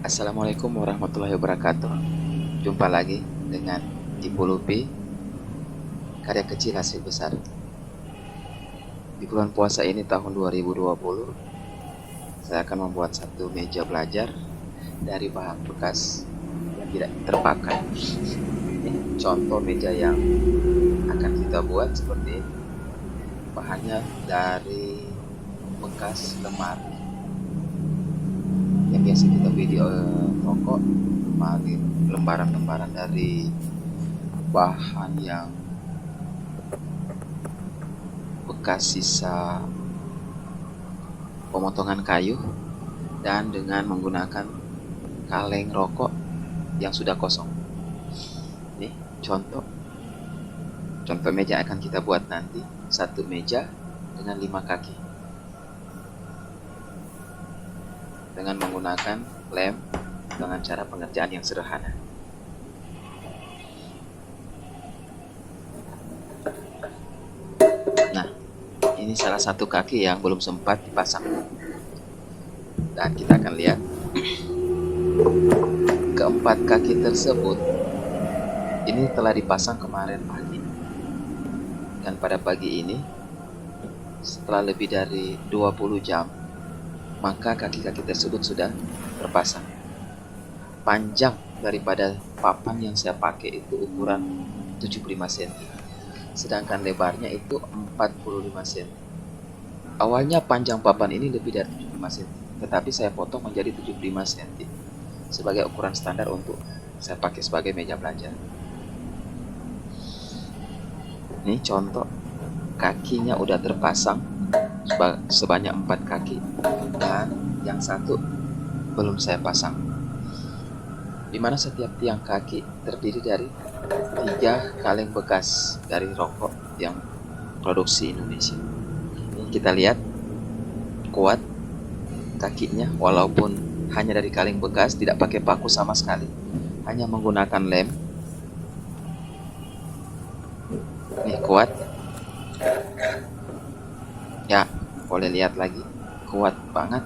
Assalamualaikum warahmatullahi wabarakatuh. Jumpa lagi dengan Ibu Lupi, karya kecil hasil besar. Di bulan puasa ini tahun 2020, saya akan membuat satu meja belajar dari bahan bekas yang tidak terpakai. Ini contoh meja yang akan kita buat seperti ini. Bahannya dari bekas lemari yang biasa kita beli di toko, lembaran-lembaran dari bahan yang bekas sisa pemotongan kayu dan dengan menggunakan kaleng rokok yang sudah kosong. Ini contoh meja akan kita buat nanti, satu meja dengan 5 kaki dengan menggunakan lem dengan cara pengerjaan yang sederhana. Nah, ini salah satu kaki yang belum sempat dipasang, dan kita akan lihat keempat kaki tersebut ini telah dipasang kemarin pagi, dan pada pagi ini setelah lebih dari 20 jam maka kaki-kaki tersebut sudah terpasang. Panjang daripada papan yang saya pakai itu ukuran 75 cm, sedangkan lebarnya itu 45 cm. Awalnya panjang papan ini lebih dari 75 cm, tetapi saya potong menjadi 75 cm sebagai ukuran standar untuk saya pakai sebagai meja belajar. Ini contoh kakinya udah terpasang sebanyak 4 kaki, dan yang satu belum saya pasang, dimana setiap tiang kaki terdiri dari 3 kaleng bekas dari rokok yang produksi Indonesia. Ini kita lihat kuat kakinya, walaupun hanya dari kaleng bekas, tidak pakai paku sama sekali, hanya menggunakan lem. Nih kuat ya, boleh lihat lagi, kuat banget.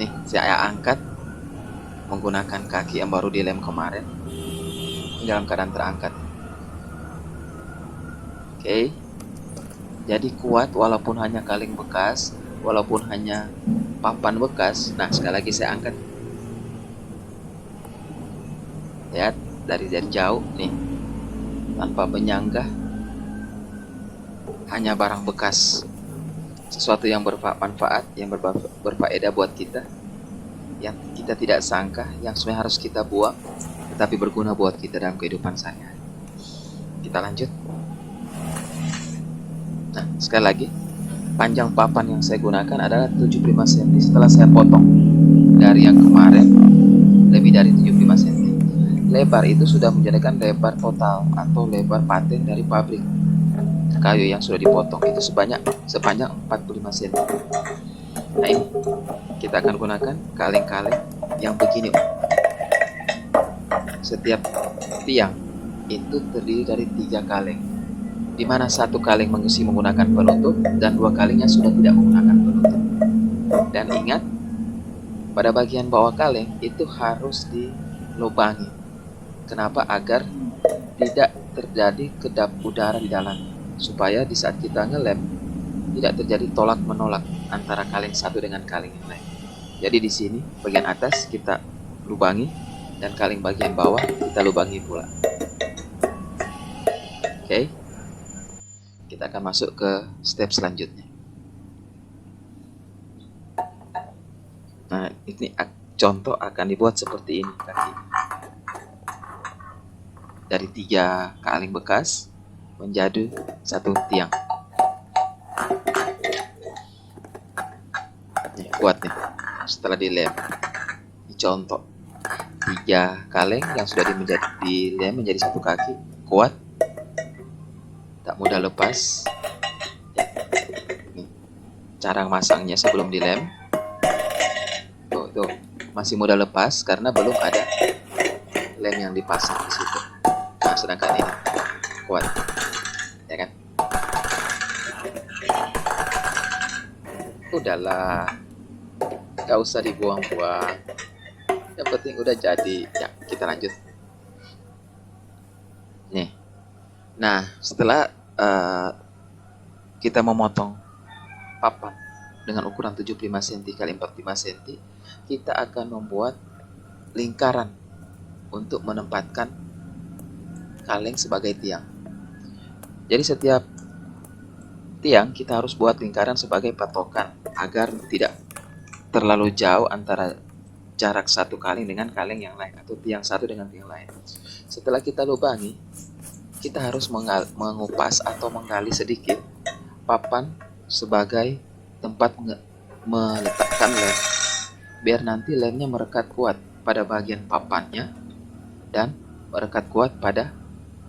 Nih saya angkat menggunakan kaki yang baru dilem kemarin, dalam keadaan terangkat. Oke, jadi kuat walaupun hanya kaleng bekas, walaupun hanya papan bekas. Nah, sekali lagi saya angkat, lihat dari jauh nih, tanpa menyanggah, hanya barang bekas, sesuatu yang bermanfaat, yang berfaedah buat kita, yang kita tidak sangka, yang sebenarnya harus kita buang, tetapi berguna buat kita dalam kehidupan sehari-hari. Kita lanjut. Nah, sekali lagi, panjang papan yang saya gunakan adalah 75 cm. Setelah saya potong dari yang kemarin lebih dari 75 cm, lebar itu sudah menjadikan lebar total atau lebar paten dari pabrik kayu yang sudah dipotong, itu sepanjang 45 cm. Nah, ini kita akan gunakan kaleng-kaleng yang begini. Setiap tiang itu terdiri dari 3 kaleng, di mana 1 kaleng mengisi menggunakan penutup dan 2 kalengnya sudah tidak menggunakan penutup. Dan ingat, pada bagian bawah kaleng itu harus dilubangi. Kenapa? Agar tidak terjadi kedap udara di dalam, supaya di saat kita ngelem tidak terjadi tolak menolak antara kaleng satu dengan kaleng yang lain. Jadi di sini bagian atas kita lubangi, dan kaleng bagian bawah kita lubangi pula. Oke, kita akan masuk ke step selanjutnya. Nah, ini contoh akan dibuat seperti ini kaki. Dari 3 kaleng bekas menjadi 1 tiang. Nih, kuat nih setelah dilem. Ini contoh 3 kaleng yang sudah dilem menjadi 1 kaki, kuat, tak mudah lepas. Nih, cara masangnya sebelum dilem, tuh masih mudah lepas karena belum ada lem yang dipasang di situ. Nah, sedangkan ini kuat, ya kan? Udahlah, Gak usah dibuang-buang. Yang penting udah jadi. Ya, kita lanjut. Nih. Nah, setelah kita memotong papan dengan ukuran 75 cm x 45 cm, kita akan membuat lingkaran untuk menempatkan kaleng sebagai tiang. Jadi setiap tiang kita harus buat lingkaran sebagai patokan agar tidak terlalu jauh antara jarak satu kaleng dengan kaleng yang lain atau tiang satu dengan tiang lain. Setelah kita lubangi, kita harus mengupas atau menggali sedikit papan sebagai tempat meletakkan lem, biar nanti lemnya merekat kuat pada bagian papannya dan merekat kuat pada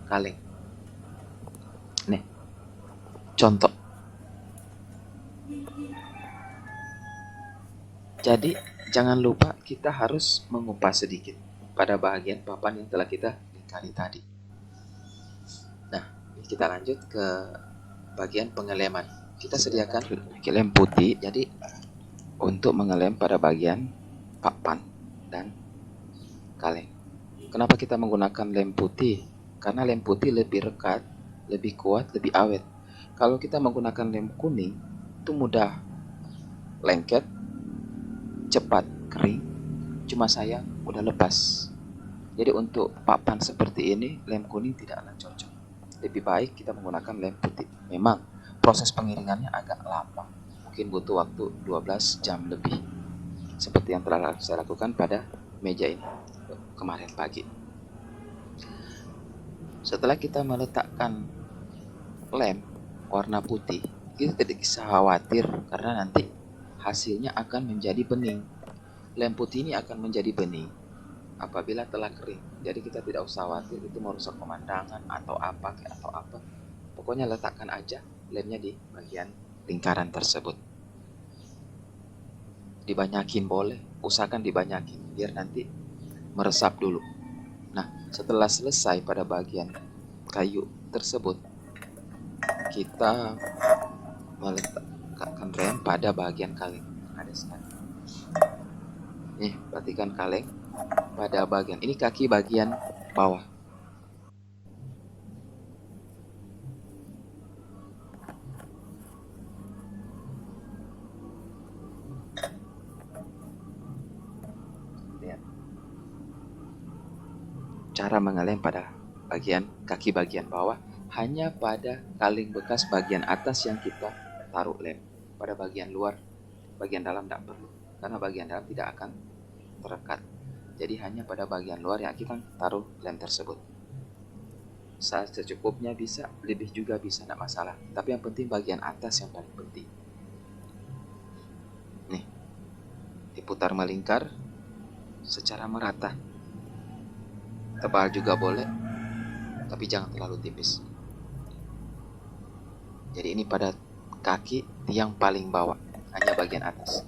kaleng. Nih, contoh. Jadi jangan lupa kita harus mengupas sedikit pada bagian papan yang telah kita lingkari tadi. Nah, kita lanjut ke bagian pengeleman. Kita sediakan lem putih, jadi untuk mengelem pada bagian papan dan kaleng. Kenapa kita menggunakan lem putih? Karena lem putih lebih rekat, lebih kuat, lebih awet. Kalau kita menggunakan lem kuning, itu mudah lengket, cepat kering, cuma sayang udah lepas. Jadi untuk papan seperti ini, lem kuning tidaklah cocok. Lebih baik kita menggunakan lem putih. Memang proses pengiringannya agak lama, mungkin butuh waktu 12 jam lebih, seperti yang telah saya lakukan pada meja ini kemarin pagi. Setelah kita meletakkan lem warna putih, kita tidak bisa khawatir karena nanti hasilnya akan menjadi bening. Lem putih ini akan menjadi bening apabila telah kering. Jadi kita tidak usah khawatir itu merusak pemandangan atau apa. Pokoknya letakkan aja lemnya di bagian lingkaran tersebut. Dibanyakin boleh, usahakan dibanyakin biar nanti meresap dulu. Nah, setelah selesai pada bagian kayu tersebut, kita meletakkan rem pada bagian kaleng. Ada sekali. Nih, perhatikan kaleng pada bagian ini, kaki bagian bawah. Lihat. Cara mengelem pada bagian kaki bagian bawah hanya pada kaleng bekas bagian atas yang kita taruh lem. Pada bagian luar, bagian dalam tidak perlu, karena bagian dalam tidak akan terekat. Jadi hanya pada bagian luar yang kita taruh lem tersebut. Saat secukupnya bisa, lebih juga bisa, tidak masalah. Tapi yang penting bagian atas yang paling penting. Nih, diputar melingkar secara merata. Tebal juga boleh, tapi jangan terlalu tipis. Jadi ini pada kaki tiang paling bawah, hanya bagian atas.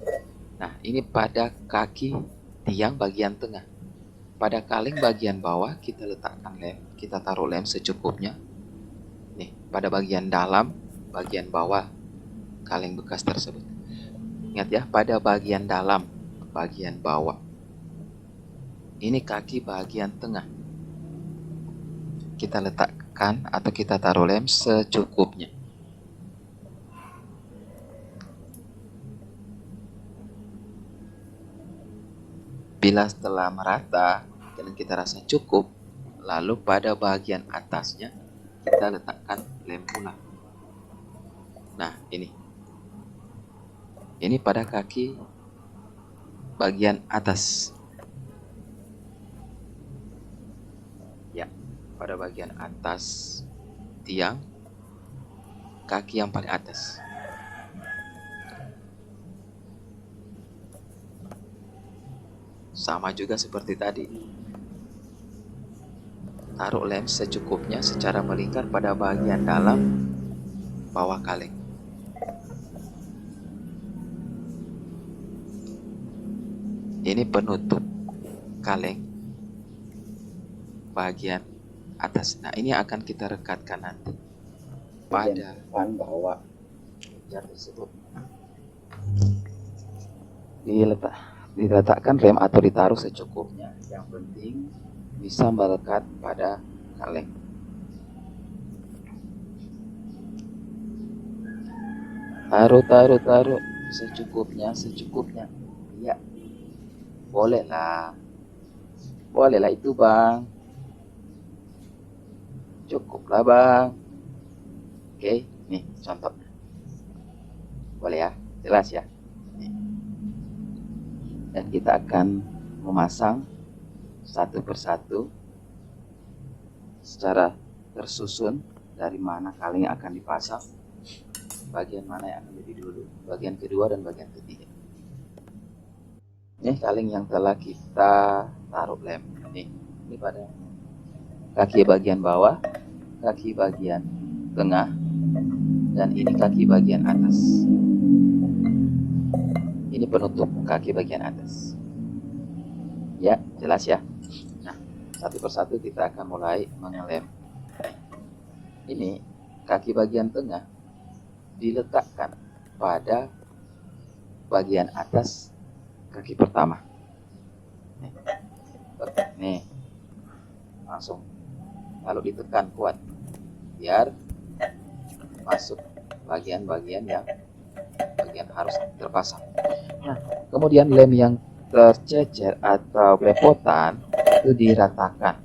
Nah, ini pada kaki tiang bagian tengah. Pada kaleng bagian bawah kita letakkan lem, kita taruh lem secukupnya. Nih, pada bagian dalam, bagian bawah kaleng bekas tersebut. Ingat ya, pada bagian dalam, bagian bawah. Ini kaki bagian tengah. Kita letakkan atau kita taruh lem secukupnya. Bila setelah merata dan kita rasa cukup, lalu pada bagian atasnya kita letakkan lem pula. Nah, ini pada kaki bagian atas. Ya, pada bagian atas tiang, kaki yang paling atas. Sama juga seperti tadi. Taruh lem secukupnya secara melingkar pada bagian dalam bawah kaleng. Ini penutup kaleng bagian atas. Nah, ini akan kita rekatkan nanti pada bahan bawah jar tersebut. diletakkan rem atau ditaruh secukupnya. Yang penting bisa melekat pada kaleng. Taruh secukupnya. Ya, bolehlah itu bang, cukuplah bang. Oke, nih contoh, boleh ya, jelas ya. Dan kita akan memasang satu persatu secara tersusun dari mana kaleng yang akan dipasang, bagian mana yang akan lebih dulu, bagian kedua dan bagian ketiga. Ini kaleng yang telah kita taruh lem. Ini pada kaki bagian bawah, kaki bagian tengah, dan ini kaki bagian atas. Ini penutup kaki bagian atas. Ya, jelas ya. Nah, satu persatu kita akan mulai mengelem. Ini kaki bagian tengah diletakkan pada bagian atas kaki pertama. Nih, langsung lalu ditekan kuat biar masuk bagian-bagian yang harus terpasang. Nah, kemudian lem yang tercecer atau belepotan itu diratakan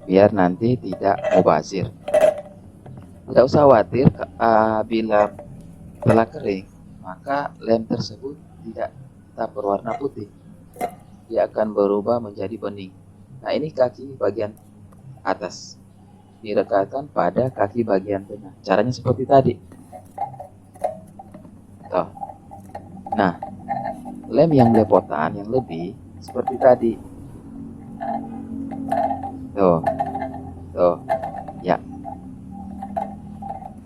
biar nanti tidak mubazir. Tidak usah khawatir bila telah kering maka lem tersebut tidak tetap berwarna putih, dia akan berubah menjadi bening. Nah, ini kaki bagian atas direkatkan pada kaki bagian tengah. Caranya seperti tadi. Tuh. Nah, lem yang belepotan yang lebih seperti tadi. Tuh. Ya.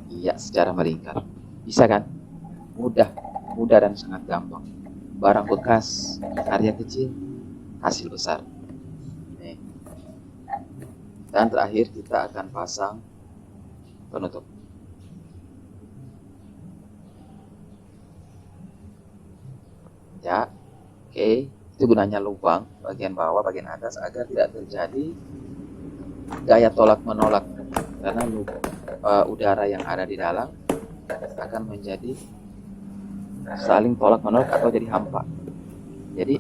Iya, secara melingkar. Bisa kan? Mudah dan sangat gampang. Barang bekas, karya kecil, hasil besar. Nih. Dan terakhir kita akan pasang penutup. Ya, oke. Itu gunanya lubang bagian bawah, bagian atas agar tidak terjadi gaya tolak menolak, karena udara yang ada di dalam akan menjadi saling tolak menolak atau jadi hampa. Jadi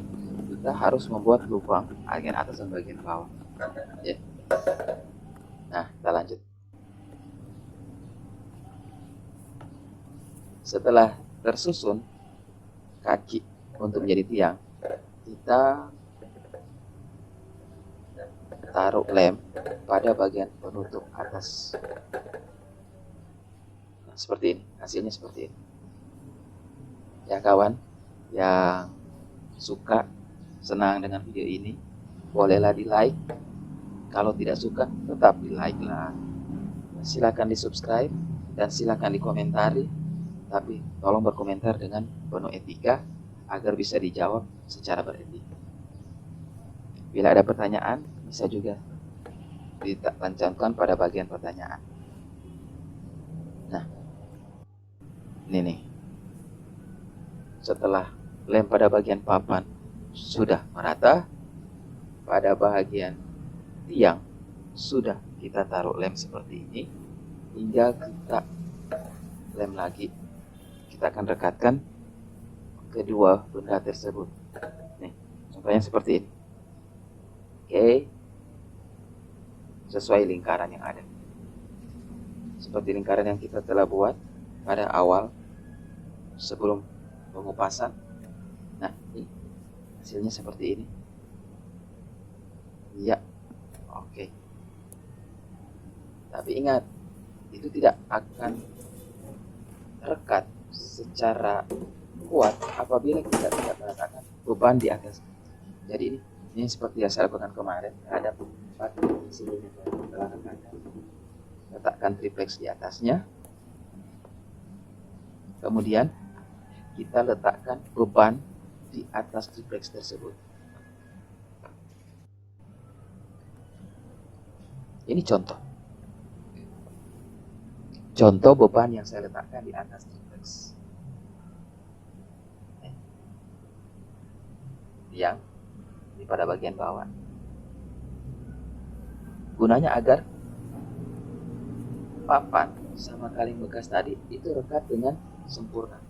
kita harus membuat lubang bagian atas dan bagian bawah. Ya. Nah, kita lanjut. Setelah tersusun kaki untuk menjadi tiang, kita taruh lem pada bagian penutup atas. Nah, seperti ini, hasilnya seperti ini. Ya kawan, yang suka, senang dengan video ini, bolehlah di like. Kalau tidak suka, tetap di like lah. Silakan di subscribe dan silakan dikomentari. Tapi tolong berkomentar dengan penuh etika agar bisa dijawab secara beretika. Bila ada pertanyaan, bisa juga ditancapkan pada bagian pertanyaan. Nah, ini nih. Setelah lem pada bagian papan sudah merata, pada bagian tiang sudah kita taruh lem seperti ini, hingga kita lem lagi. Kita akan rekatkan kedua benda tersebut. Nih, contohnya seperti ini. Oke, sesuai lingkaran yang ada, seperti lingkaran yang kita telah buat pada awal sebelum pengupasan. Nah, ini hasilnya seperti ini. Ya, oke. Tapi ingat, itu tidak akan rekat secara kuat apabila kita tidak meletakkan beban di atas. Jadi ini seperti yang saya lakukan kemarin terhadap batu sini telah rekatkan. Letakkan triplex di atasnya. Kemudian kita letakkan beban di atas triplex tersebut. Ini contoh beban yang saya letakkan di atas triplex. tiang ini pada bagian bawah. Gunanya agar papan sama kaleng bekas tadi itu rekat dengan sempurna.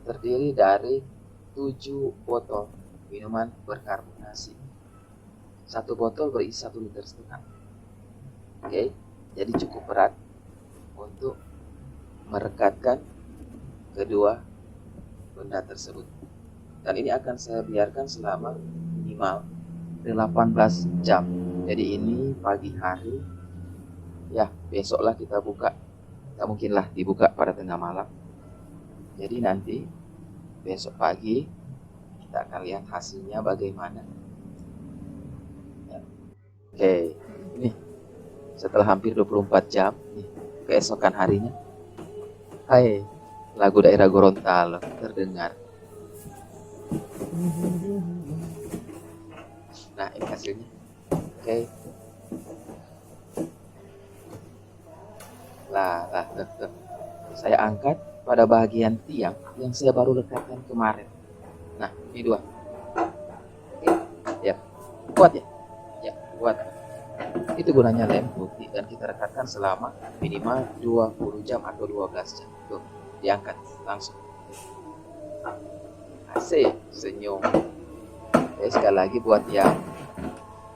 Terdiri dari 7 botol minuman berkarbonasi. 1 botol berisi 1,5 liter. Oke, jadi cukup berat untuk merekatkan kedua benda tersebut. Dan ini akan saya biarkan selama minimal 18 jam. Jadi ini pagi hari, ya besoklah kita buka. Tak mungkinlah dibuka pada tengah malam. Jadi nanti besok pagi kita akan lihat hasilnya bagaimana. Ya. Oke, ini setelah hampir 24 jam, nih, keesokan harinya. Hai, lagu daerah Gorontalo terdengar. Nah, ini hasilnya. Oke. Tuh. Saya angkat pada bagian tiang yang saya baru lekatkan kemarin. Nah, ini 2. Oke. Ya, kuat ya? Ya, kuat. Itu gunanya lem putih dan kita rekatkan selama minimal 20 jam atau 12 jam. Tuh, diangkat langsung. Asik, senyum. Oke, sekali lagi buat yang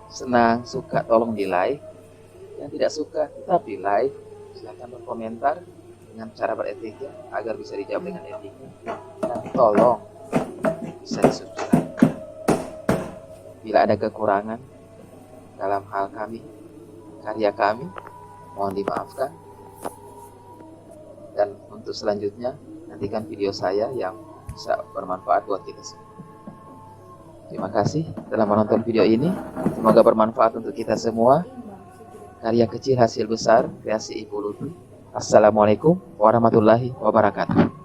senang, suka, tolong di like. Yang tidak suka, tetap di like. Silahkan berkomentar dengan cara beretika agar bisa dijawab dengan etika. Dan tolong bisa di subscribe. Bila ada kekurangan dalam hal kami, karya kami, mohon dimaafkan. Dan untuk selanjutnya, nantikan video saya yang bisa bermanfaat buat kita semua. Terima kasih telah menonton video ini. Semoga bermanfaat untuk kita semua. Karya kecil hasil besar, kreasi Ibu Lutfi. Assalamualaikum warahmatullahi wabarakatuh.